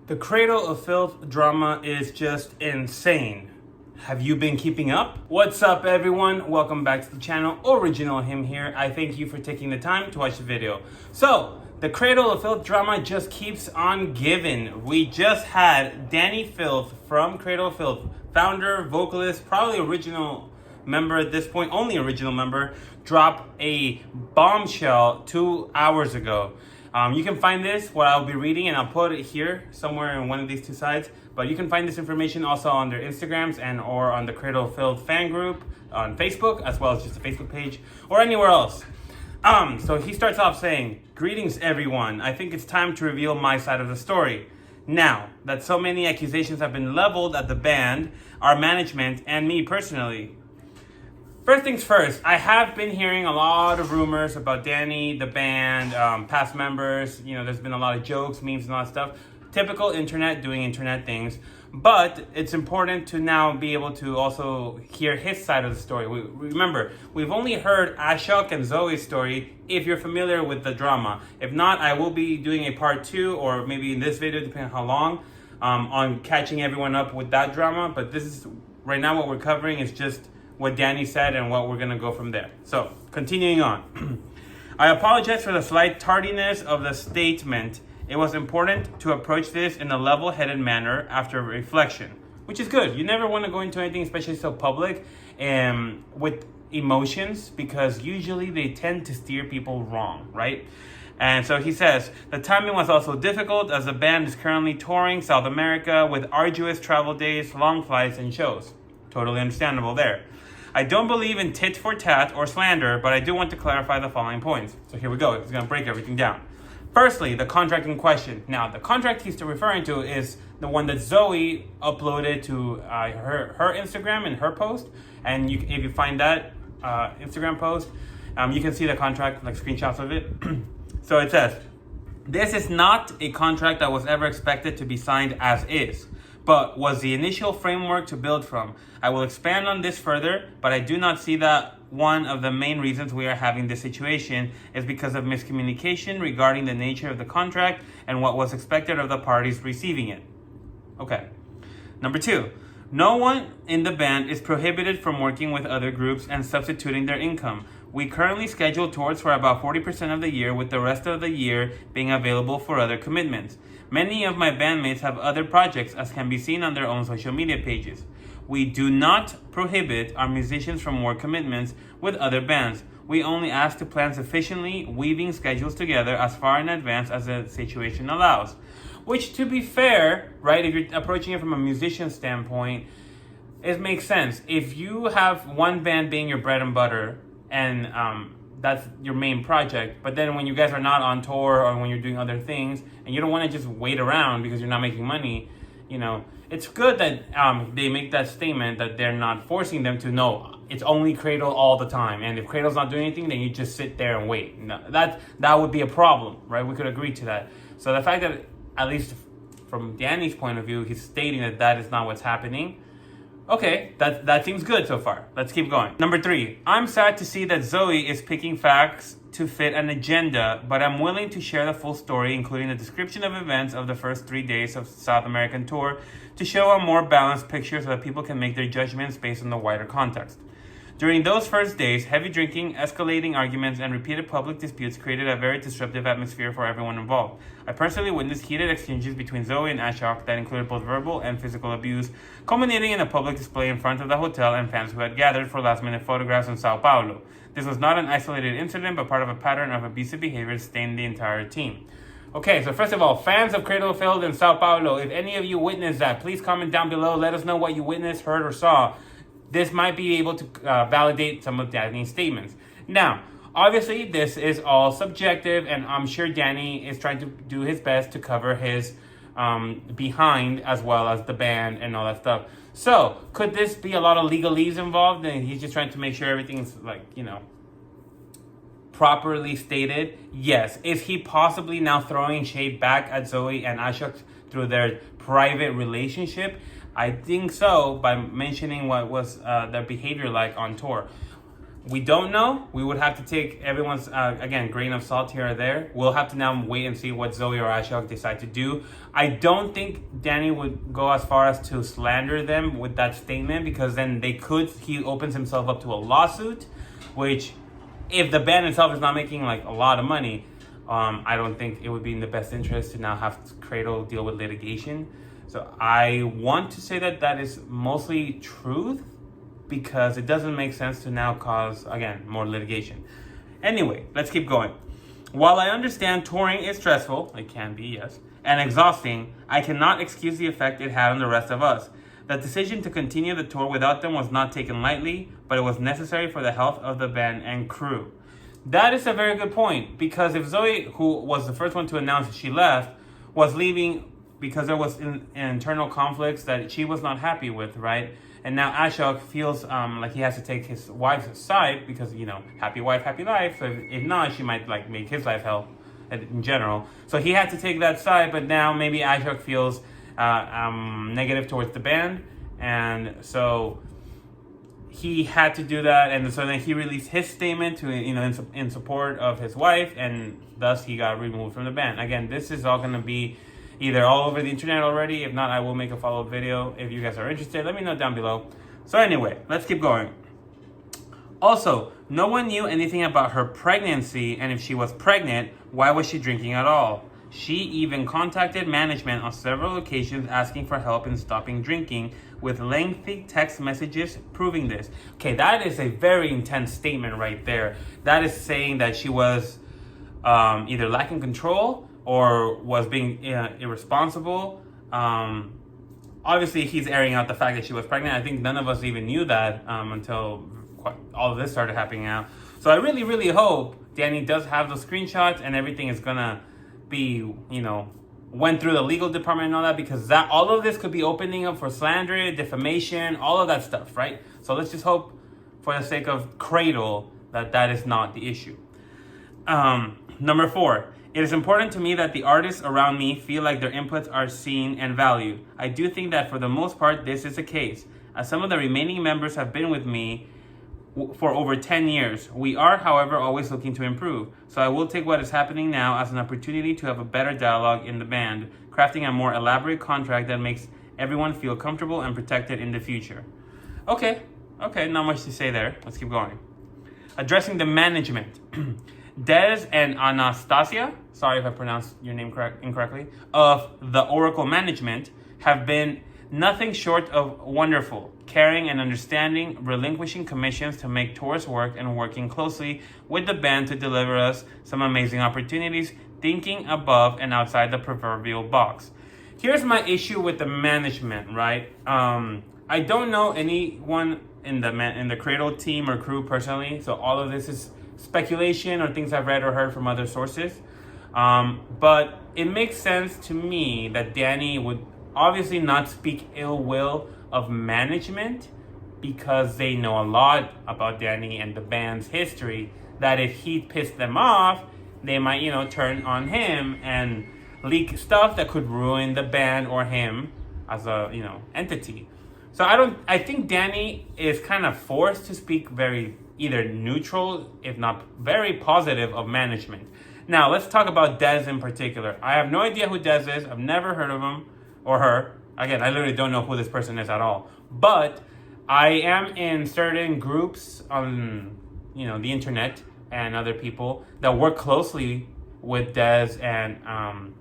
The Cradle of Filth drama is just insane. Have you been keeping up? What's up, everyone? Welcome back to the channel. DheOriginalHymn here. I thank you for taking the time to watch the video. So, the Cradle of Filth drama just keeps on giving. We just had DANI FILTH from Cradle of Filth, founder, vocalist, probably original member at this point, only original member, drop a bombshell 2 hours ago. You can find this, what I'll be reading, and I'll put it here somewhere in one of these two sides. But you can find this information also on their Instagrams and or on the Cradle of Filth fan group on Facebook, as well as just a Facebook page or anywhere else. So he starts off saying, "Greetings, everyone. I think it's time to reveal my side of the story. Now that so many accusations have been leveled at the band, our management, and me personally. First things first, I have been hearing a lot of rumors about DANI, the band, past members. You know, there's been a lot of jokes, memes, and all that stuff. Typical internet doing internet things. But it's important to now be able to also hear his side of the story. Remember, we've only heard Ashok and Zoe's story if you're familiar with the drama. If not, I will be doing a part 2 or maybe in this video, depending on how long, on catching everyone up with that drama. But this is, right now what we're covering is just what DANI said and what we're going to go from there. So, continuing on. I apologize for the slight tardiness of the statement. It was important to approach this in a level-headed manner after reflection, which is good. You never want to go into anything, especially so public, with emotions, because usually they tend to steer people wrong, right? And so he says, the timing was also difficult as the band is currently touring South America with arduous travel days, long flights, and shows. Totally understandable there. I don't believe in tit for tat or slander, but I do want to clarify the following points. So here we go. He's going to break everything down. Firstly, the contract in question. Now, the contract he's referring to is the one that Zoe uploaded to her Instagram and her post. And if you find that Instagram post, you can see the contract, like screenshots of it. So it says, this is not a contract that was ever expected to be signed as is, but was the initial framework to build from. I will expand on this further, but I do not see that one of the main reasons we are having this situation is because of miscommunication regarding the nature of the contract and what was expected of the parties receiving it. Okay. Number 2, no one in the band is prohibited from working with other groups and substituting their income. We currently schedule tours for about 40% of the year, with the rest of the year being available for other commitments. Many of my bandmates have other projects, as can be seen on their own social media pages. We do not prohibit our musicians from work commitments with other bands. We only ask to plan sufficiently, weaving schedules together as far in advance as the situation allows. Which, to be fair, right, if you're approaching it from a musician standpoint, it makes sense. If you have one band being your bread and butter, and that's your main project, but then when you guys are not on tour or when you're doing other things, and you don't want to just wait around because you're not making money, you know, it's good that they make that statement that they're not forcing them to know it's only Cradle all the time. And if Cradle's not doing anything, then you just sit there and wait. No, that would be a problem, right? We could agree to that. So the fact that, at least from DANI's point of view, he's stating that that is not what's happening. Okay, that seems good so far. Let's keep going. Number 3, I'm sad to see that Zoe is picking facts to fit an agenda, but I'm willing to share the full story, including the description of events of the first 3 days of South American tour, to show a more balanced picture so that people can make their judgments based on the wider context. During those first days, heavy drinking, escalating arguments, and repeated public disputes created a very disruptive atmosphere for everyone involved. I personally witnessed heated exchanges between Zoe and Ashok that included both verbal and physical abuse, culminating in a public display in front of the hotel and fans who had gathered for last-minute photographs in Sao Paulo. This was not an isolated incident, but part of a pattern of abusive behavior stained the entire team. Okay, so first of all, fans of Cradle of Filth in Sao Paulo, if any of you witnessed that, please comment down below. Let us know what you witnessed, heard, or saw. This might be able to validate some of DANI's statements. Now, obviously, this is all subjective, and I'm sure DANI is trying to do his best to cover his behind as well as the band and all that stuff. So, could this be a lot of legalese involved, and he's just trying to make sure everything's, like, you know, properly stated? Yes. Is he possibly now throwing shade back at Zoe and Ashok through their private relationship? I think so, by mentioning what was their behavior like on tour. We don't know. We would have to take everyone's, again, grain of salt here or there. We'll have to now wait and see what Zoë or Ashok decide to do. I don't think DANI would go as far as to slander them with that statement, because then he opens himself up to a lawsuit, which, if the band itself is not making like a lot of money, I don't think it would be in the best interest to now have Cradle deal with litigation. So I want to say that is mostly truth, because it doesn't make sense to now cause, again, more litigation. Anyway, let's keep going. While I understand touring is stressful, it can be, yes, and exhausting, I cannot excuse the effect it had on the rest of us. The decision to continue the tour without them was not taken lightly, but it was necessary for the health of the band and crew. That is a very good point, because if Zoë, who was the first one to announce that she left, was leaving because there was internal conflicts that she was not happy with, right? And now Ashok feels like he has to take his wife's side because, happy wife, happy life. So if not, she might like make his life hell in general. So he had to take that side, but now maybe Ashok feels negative towards the band. And so he had to do that. And so then he released his statement to, in support of his wife, and thus he got removed from the band. Again, this is all going to be either all over the internet already. If not, I will make a follow-up video. If you guys are interested, let me know down below. So anyway, let's keep going. Also, no one knew anything about her pregnancy, and if she was pregnant, why was she drinking at all? She even contacted management on several occasions asking for help in stopping drinking, with lengthy text messages proving this. Okay, that is a very intense statement right there. That is saying that she was either lacking control or was being irresponsible. Obviously, he's airing out the fact that she was pregnant. I think none of us even knew that until all of this started happening out. So I really, really hope DANI does have those screenshots and everything is gonna be, went through the legal department and all that, because all of this could be opening up for slander, defamation, all of that stuff, right? So let's just hope, for the sake of Cradle, that is not the issue. Number 4. It is important to me that the artists around me feel like their inputs are seen and valued. I do think that for the most part, this is the case, as some of the remaining members have been with me for over 10 years. We are, however, always looking to improve. So I will take what is happening now as an opportunity to have a better dialogue in the band, crafting a more elaborate contract that makes everyone feel comfortable and protected in the future. Okay, not much to say there. Let's keep going. Addressing the management. Des and Anastasia, sorry if I pronounced your name incorrectly, of the Oracle Management have been nothing short of wonderful, caring and understanding, relinquishing commissions to make tours work, and working closely with the band to deliver us some amazing opportunities, thinking above and outside the proverbial box. Here's my issue with the management, right? I don't know anyone in the Cradle team or crew personally, so all of this is speculation or things I've read or heard from other sources. But it makes sense to me that DANI would obviously not speak ill will of management, because they know a lot about DANI and the band's history, that if he pissed them off, they might, turn on him and leak stuff that could ruin the band or him as a, entity. So I think DANI is kind of forced to speak very either neutral, if not very positive, of management. Now, let's talk about Des in particular. I have no idea who Des is. I've never heard of him or her. Again, I literally don't know who this person is at all. But I am in certain groups on, the internet and other people that work closely with Des and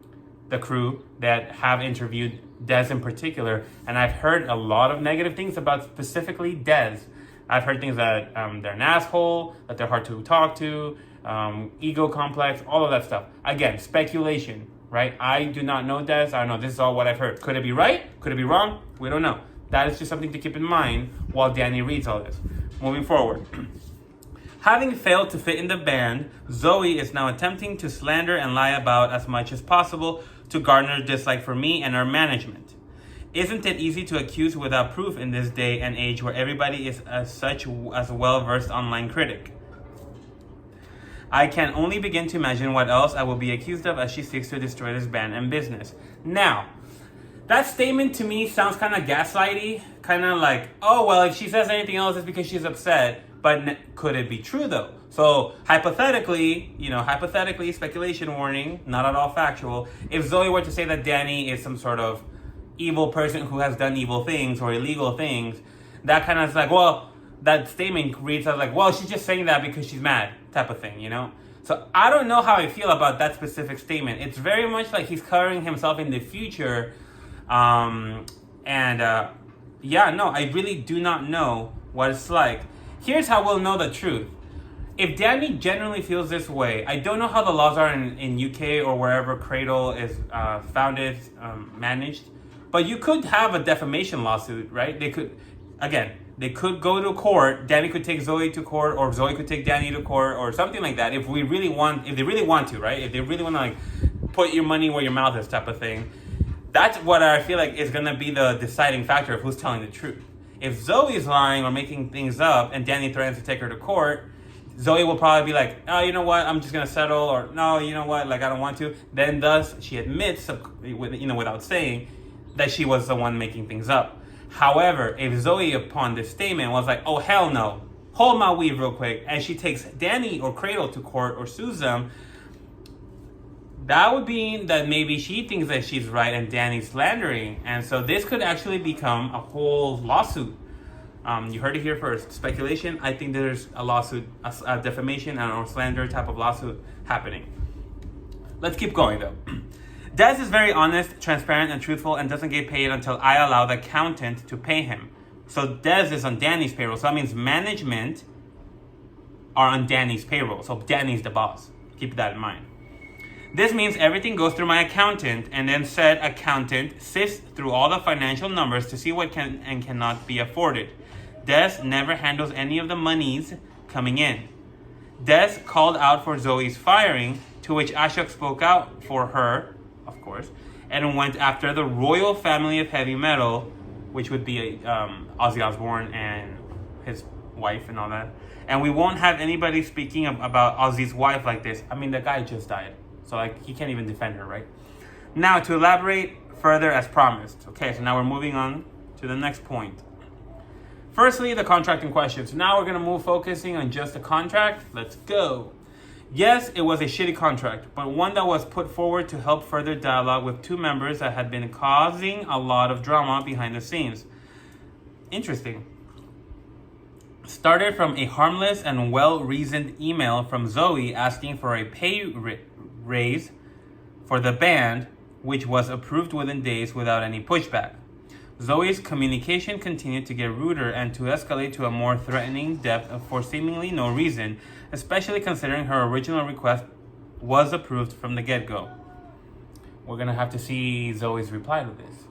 the crew that have interviewed Des in particular. And I've heard a lot of negative things about specifically Des. I've heard things that they're an asshole, that they're hard to talk to, ego complex, all of that stuff. Again, speculation, right? I do not know Des. I don't know. This is all what I've heard. Could it be right? Could it be wrong? We don't know. That is just something to keep in mind while DANI reads all this. Moving forward. Having failed to fit in the band, Zoë is now attempting to slander and lie about as much as possible to garner dislike for me and our management. Isn't it easy to accuse without proof in this day and age where everybody is as a well-versed online critic? I can only begin to imagine what else I will be accused of as she seeks to destroy this band and business. Now, that statement to me sounds kind of gaslighty, kind of like, oh, well, if she says anything else, it's because she's upset. But could it be true though? So hypothetically, speculation warning, not at all factual. If Zoe were to say that Dani is some sort of evil person who has done evil things or illegal things, that kind of is like, well, that statement reads as like, well, she's just saying that because she's mad, type of thing, So I don't know how I feel about that specific statement. It's very much like he's covering himself in the future. I really do not know what it's like. Here's how we'll know the truth. If Dani genuinely feels this way, I don't know how the laws are in UK or wherever Cradle is founded, managed, but you could have a defamation lawsuit, right? They could go to court. Dani could take Zoe to court, or Zoe could take Dani to court, or something like that. If they really want to, right? If they really want to like put your money where your mouth is, type of thing. That's what I feel like is gonna be the deciding factor of who's telling the truth. If Zoe is lying or making things up, and Dani threatens to take her to court, Zoe will probably be like, oh, you know what? I'm just gonna settle, or no, you know what? Like I don't want to. Then thus she admits, without saying, that she was the one making things up. However, if Zoe, upon this statement, was like, oh, hell no, hold my weave real quick, and she takes Dani or Cradle to court or sues them, that would mean that maybe she thinks that she's right and Dani's slandering. And so this could actually become a whole lawsuit. You heard it here first. Speculation, I think there's a lawsuit, a defamation or slander type of lawsuit happening. Let's keep going though. Des is very honest, transparent, and truthful, and doesn't get paid until I allow the accountant to pay him. So Des is on Dani's payroll. So that means management are on Dani's payroll. So Dani's the boss. Keep that in mind. This means everything goes through my accountant, and then said accountant sifts through all the financial numbers to see what can and cannot be afforded. Des never handles any of the monies coming in. Des called out for Zoe's firing, to which Ashok spoke out for her, of course, and went after the royal family of heavy metal, which would be Ozzy Osbourne and his wife and all that. And we won't have anybody speaking about Ozzy's wife like this. I mean, the guy just died. So like he can't even defend her, right? Now to elaborate further as promised. Okay, so now we're moving on to the next point. Firstly, the contract in question. So now we're going to move focusing on just the contract. Let's go. Yes, it was a shitty contract, but one that was put forward to help further dialogue with two members that had been causing a lot of drama behind the scenes. Interesting. Started from a harmless and well-reasoned email from Zoe asking for a pay raise for the band, which was approved within days without any pushback. Zoe's communication continued to get ruder and to escalate to a more threatening depth for seemingly no reason, especially considering her original request was approved from the get-go. We're going to have to see Zoe's reply to this.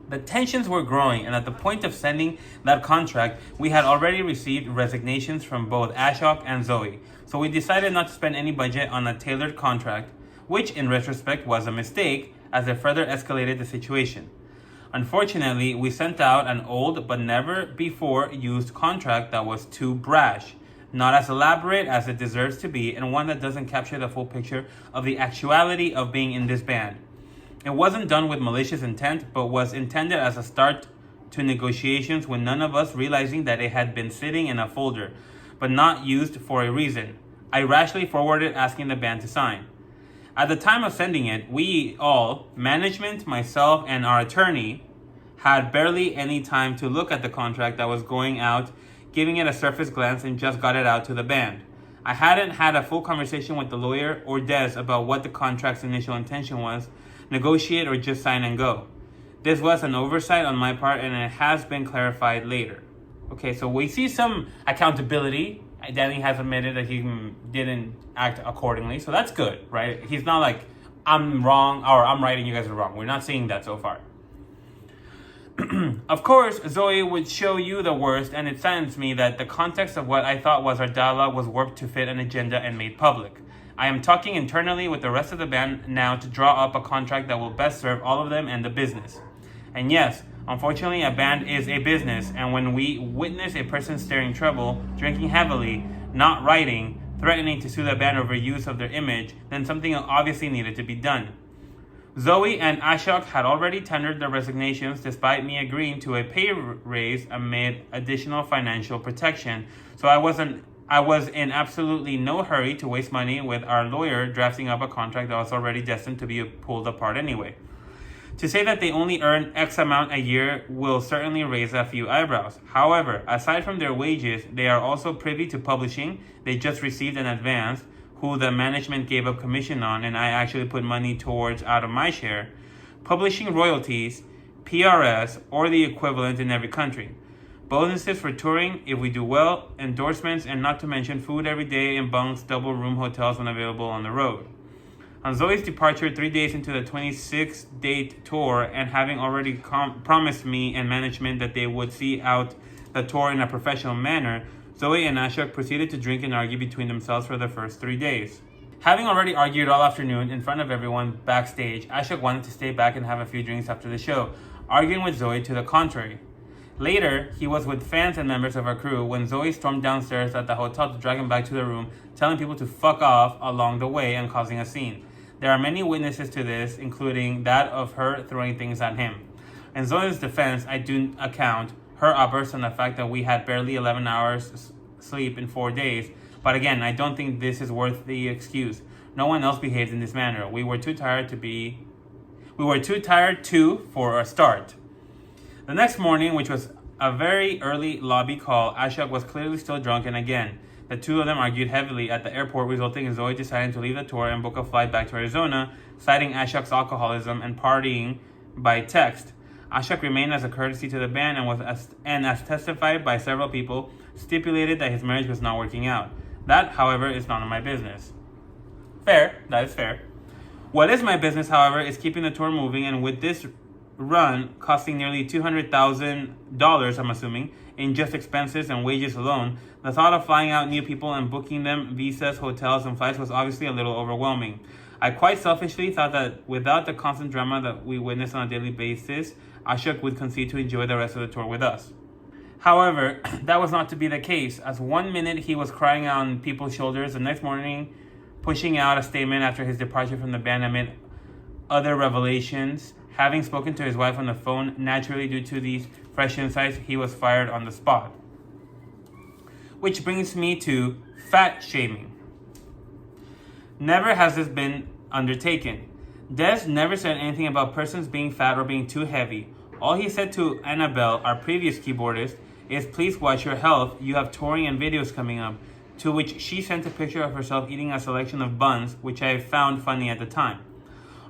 The tensions were growing, and at the point of sending that contract, we had already received resignations from both Ashok and Zoe. So we decided not to spend any budget on a tailored contract, which in retrospect was a mistake as it further escalated the situation. Unfortunately, we sent out an old but never before used contract that was too brash, not as elaborate as it deserves to be, and one that doesn't capture the full picture of the actuality of being in this band. It wasn't done with malicious intent, but was intended as a start to negotiations with none of us realizing that it had been sitting in a folder, but not used for a reason. I rashly forwarded asking the band to sign. At the time of sending it, we all, management, myself, and our attorney, had barely any time to look at the contract that was going out, giving it a surface glance, and just got it out to the band. I hadn't had a full conversation with the lawyer or Des about what the contract's initial intention was, negotiate or just sign and go. This was an oversight on my part, and it has been clarified later. Okay, so we see some accountability. Dani has admitted that he didn't act accordingly, so that's good, right? He's not like, I'm wrong, or I'm right and you guys are wrong. We're not seeing that so far. Of course, Zoe would show you the worst, and it saddens me that the context of what I thought was our dialogue was warped to fit an agenda and made public. I am talking internally with the rest of the band now to draw up a contract that will best serve all of them and the business. And yes, unfortunately, a band is a business, and when we witness a person staring trouble, drinking heavily, not writing, threatening to sue the band over use of their image, then something obviously needed to be done. Zoe and Ashok had already tendered their resignations despite me agreeing to a pay raise amid additional financial protection. So I was in absolutely no hurry to waste money with our lawyer drafting up a contract that was already destined to be pulled apart anyway. To say that they only earn X amount a year will certainly raise a few eyebrows. However, aside from their wages, they are also privy to publishing they just received in advance, who the management gave up commission on, and I actually put money towards out of my share, publishing royalties, PRS, or the equivalent in every country, bonuses for touring if we do well, endorsements, and not to mention food every day in bunks, double room hotels when available on the road. On Zoe's departure 3 days into the 26-date tour, and having already promised me and management that they would see out the tour in a professional manner, Zoe and Ashok proceeded to drink and argue between themselves for the first 3 days. Having already argued all afternoon in front of everyone backstage, Ashok wanted to stay back and have a few drinks after the show, arguing with Zoe to the contrary. Later, he was with fans and members of our crew when Zoe stormed downstairs at the hotel to drag him back to the room, telling people to fuck off along the way and causing a scene. There are many witnesses to this, including that of her throwing things at him. In Zoe's defense, I do account her outburst on the fact that we had barely 11 hours sleep in 4 days, but again, I don't think this is worth the excuse. No one else behaved in this manner. We were too tired for a start. The next morning, which was a very early lobby call, Ashok was clearly still drunk, and again, the two of them argued heavily at the airport, resulting in Zoe deciding to leave the tour and book a flight back to Arizona, citing Ashok's alcoholism and partying by text. Ashok remained as a courtesy to the band and as testified by several people, stipulated that his marriage was not working out. That, however, is none of my business. Fair, that is fair. What is my business, however, is keeping the tour moving, and with this run costing nearly $200,000, I'm assuming, in just expenses and wages alone, the thought of flying out new people and booking them visas, hotels, and flights was obviously a little overwhelming. I quite selfishly thought that without the constant drama that we witness on a daily basis, Ashok would concede to enjoy the rest of the tour with us. However, that was not to be the case, as 1 minute he was crying on people's shoulders, the next morning pushing out a statement after his departure from the band amid other revelations. Having spoken to his wife on the phone, naturally due to these fresh insights, he was fired on the spot. Which brings me to fat shaming. Never has this been undertaken. Des never said anything about persons being fat or being too heavy. All he said to Annabelle, our previous keyboardist, is please watch your health, you have touring and videos coming up, to which she sent a picture of herself eating a selection of buns, which I found funny at the time.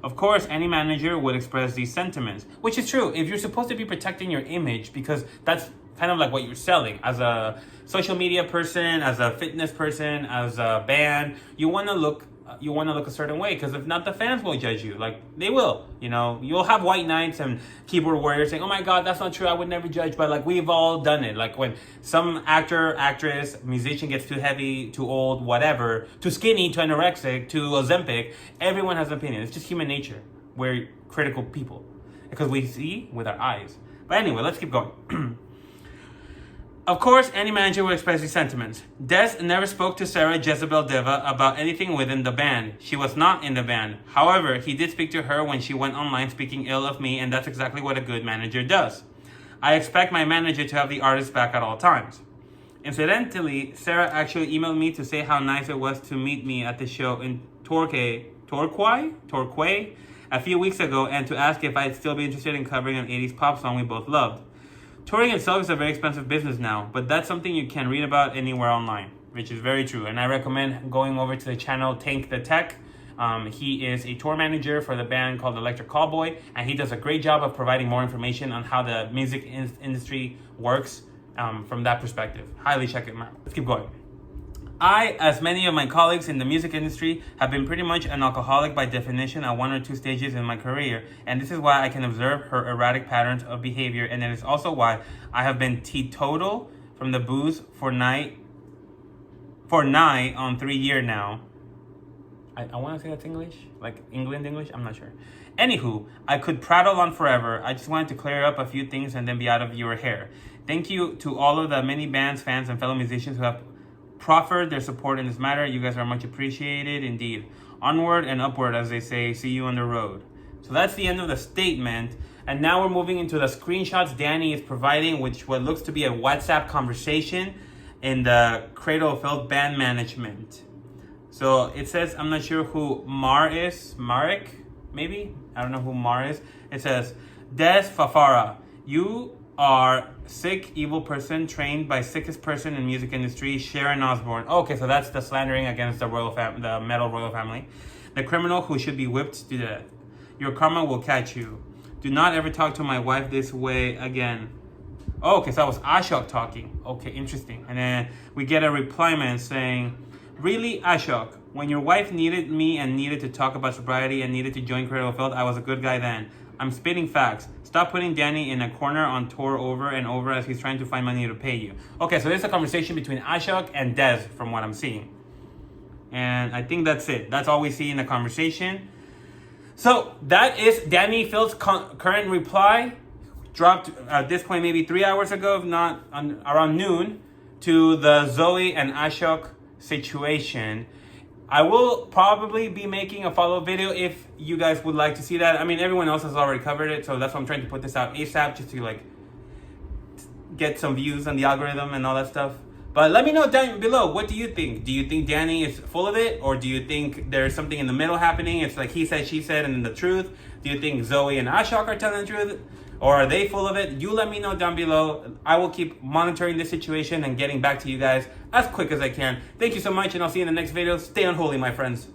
Of course, any manager would express these sentiments, which is true. If you're supposed to be protecting your image, because that's kind of like what you're selling as a social media person, as a fitness person, as a band, you want to look a certain way, because if not, the fans will judge you. Like, they will. You know, you'll have white knights and keyboard warriors saying, oh my god, that's not true, I would never judge. But like, we've all done it. Like when some actor, actress, musician gets too heavy, too old, whatever, too skinny, too anorexic, too Ozempic, everyone has an opinion. It's just human nature. We're critical people because we see with our eyes. But anyway, let's keep going. Of course, any manager will express these sentiments. Des never spoke to Sarah Jezebel Deva about anything within the band. She was not in the band. However, he did speak to her when she went online speaking ill of me, and that's exactly what a good manager does. I expect my manager to have the artist back at all times. Incidentally, Sarah actually emailed me to say how nice it was to meet me at the show in Torquay a few weeks ago, and to ask if I'd still be interested in covering an 80s pop song we both loved. Touring itself is a very expensive business now, but that's something you can read about anywhere online, which is very true. And I recommend going over to the channel Tank the Tech. He is a tour manager for the band called Electric Callboy, and he does a great job of providing more information on how the music industry works from that perspective. Highly check him out. Let's keep going. I, as many of my colleagues in the music industry, have been pretty much an alcoholic by definition at one or two stages in my career, and this is why I can observe her erratic patterns of behavior, and it is also why I have been teetotal from the booze for nigh on 3 years now. I want to say that's English, like England English, I'm not sure. Anywho, I could prattle on forever. I just wanted to clear up a few things and then be out of your hair. Thank you to all of the many bands, fans, and fellow musicians who have proffered their support in this matter. You guys are much appreciated indeed. Onward and upward, as they say. See you on the road. So that's the end of the statement. And now we're moving into the screenshots Dani is providing, which what looks to be a WhatsApp conversation in the Cradle of Filth band management. So it says, I'm not sure who Marek, maybe? I don't know who Mar is. It says, Des Fafara, you are sick, evil person trained by sickest person in music industry, Sharon Osbourne. Okay, so that's the slandering against the the metal royal family. The criminal who should be whipped to death. Your karma will catch you. Do not ever talk to my wife this way again. Oh, okay, so that was Ashok talking. Okay, interesting. And then we get a reply man saying, really, Ashok, when your wife needed me and needed to talk about sobriety and needed to join Cradle of Filth, I was a good guy then. I'm spitting facts. Stop putting Dani in a corner on tour over and over as he's trying to find money to pay you. Okay, so there's a conversation between Ashok and Des from what I'm seeing. And I think that's it. That's all we see in the conversation. So that is Dani Filth's current reply, dropped at this point maybe 3 hours ago, if not around noon, to the Zoe and Ashok situation. I will probably be making a follow-up video if you guys would like to see that. I mean, everyone else has already covered it, so that's why I'm trying to put this out ASAP, just to like get some views on the algorithm and all that stuff. But let me know down below, what do you think? Do you think Dani is full of it? Or do you think there's something in the middle happening? It's like he said, she said, and then the truth. Do you think Zoe and Ashok are telling the truth? Or are they full of it? You let me know down below. I will keep monitoring this situation and getting back to you guys as quick as I can. Thank you so much, and I'll see you in the next video. Stay unholy, my friends.